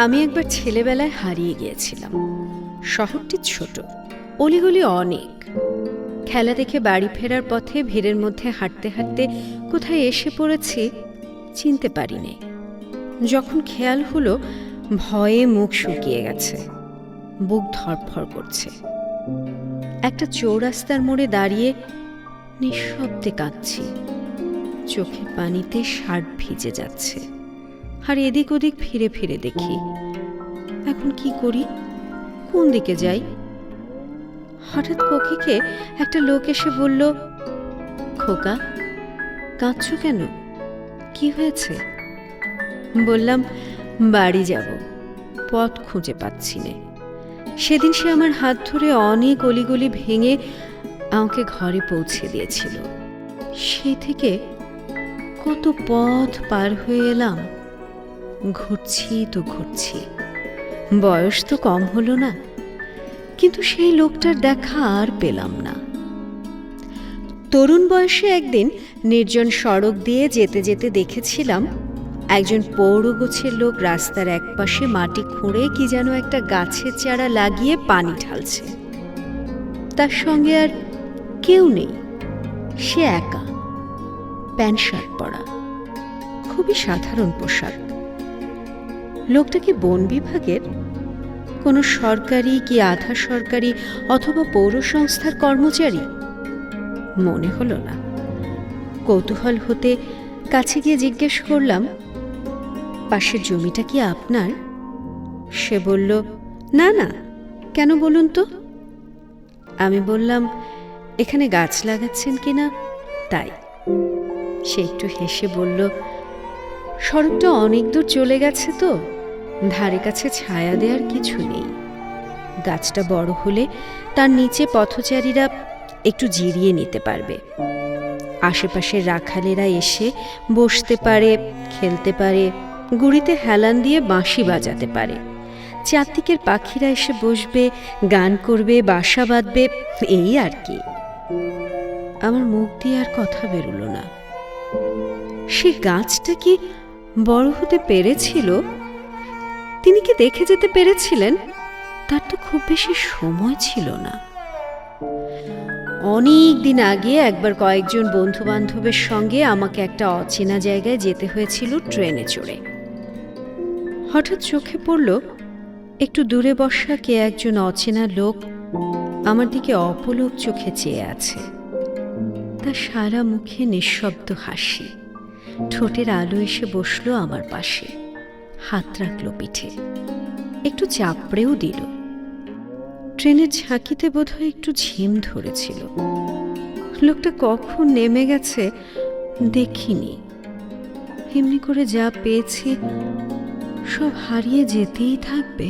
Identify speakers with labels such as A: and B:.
A: আমি একবার ছেলেবেলায় হারিয়ে গিয়েছিলাম। শহরটি ছোট, অলিগলি অনেক। খেলা দেখে বাড়ি ফেরার পথে ভিড়ের মধ্যে হাঁটতে হাঁটতে কোথায় এসে পড়েছি চিনতে পারিনি। যখন খেয়াল হলো, ভয়ে মুখ শুকিয়ে গেছে, বুক ধড়ফড় করছে। একটা চৌরাস্তার মোড়ে দাঁড়িয়ে নিঃশব্দে কাঁদছি। চোখের পানিতে শার্ট ভিজে যাচ্ছে, আর এদিক ওদিক ফিরে ফিরে দেখি এখন কি করি, কোন দিকে যাই। হঠাৎ কোকিকে একটা লোক এসে বলল, খোকা, কাঁদছো কেন, কি হয়েছে? বললাম, বাড়ি যাব, পথ খুঁজে পাচ্ছি না। সেদিন সে আমার হাত ধরে অনেক অলিগলি ভেঙে আমাকে ঘরে পৌঁছে দিয়েছিল। সেই থেকে কত পথ পার হয়ে এলাম, ঘুরছি তো ঘুরছি। বয়স তো কম হলো না, কিন্তু সেই লোকটার দেখা আর পেলাম না। তরুণ বয়সে একদিন নির্জন সড়ক দিয়ে যেতে যেতে দেখেছিলাম একজন পৌরগোছের লোক রাস্তার একপাশে মাটি খুঁড়ে কি যেন একটা গাছের চারা লাগিয়ে পানি ঢালছে। তার সঙ্গে আর কেউ নেই, সে একা, প্যান্ট শার্ট পরা, খুবই সাধারণ পোশাক। লোকটা কি বন বিভাগের, কোনো সরকারি কি আধা সরকারি অথবা পৌর সংস্থার কর্মচারী? মনে হলো না। কৌতূহল হতে কাছে গিয়ে জিজ্ঞেস করলাম, পাশের জমিটা কি আপনার? সে বলল, না না, কেন বলুন তো? আমি বললাম, এখানে গাছ লাগাচ্ছেন কিনা তাই। সে একটু হেসে বলল, সড়কটা অনেক দূর চলে গেছে তো, ধারে কাছে ছায়া দেওয়ার কিছু নেই। গাছটা বড় হলে তার নিচে পথচারীরা একটু জিরিয়ে নিতে পারবে। আশেপাশের রাখালেরা এসে বসতে পারে, খেলতে পারে, গুড়িতে হেলান দিয়ে বাঁশি বাজাতে পারে। চারদিকের পাখিরা এসে বসবে, গান করবে, বাসা বাঁধবে, এই আর কি। আমার মুখ দিয়ে আর কথা বেরোলো না। সে গাছটা কি বড় হতে পেরেছিল? তিনি কি দেখে যেতে পেরেছিলেন? তার তো খুব বেশি সময় ছিল না। অনেক দিন আগে একবার কয়েকজন বন্ধু বান্ধবের সঙ্গে আমাকে একটা অচেনা জায়গায় যেতে হয়েছিল ট্রেনে চড়ে। হঠাৎ চোখে পড়ল একটু দূরে বসা কে একজন অচেনা লোক আমার দিকে অপলক চোখে চেয়ে আছে। তার সারা মুখে নিঃশব্দ হাসি, ঠোঁটের আলো এসে বসলো আমার পাশে, হাত রাখলো পিঠে, একটু চাপড়েও দিল। ট্রেনের ঝাঁকিতে বোধহয় একটু ঝিম ধরেছিল। লোকটা কখন নেমে গেছে দেখিনি। এমনি করে যা পেয়েছি সব হারিয়ে যেতেই থাকবে।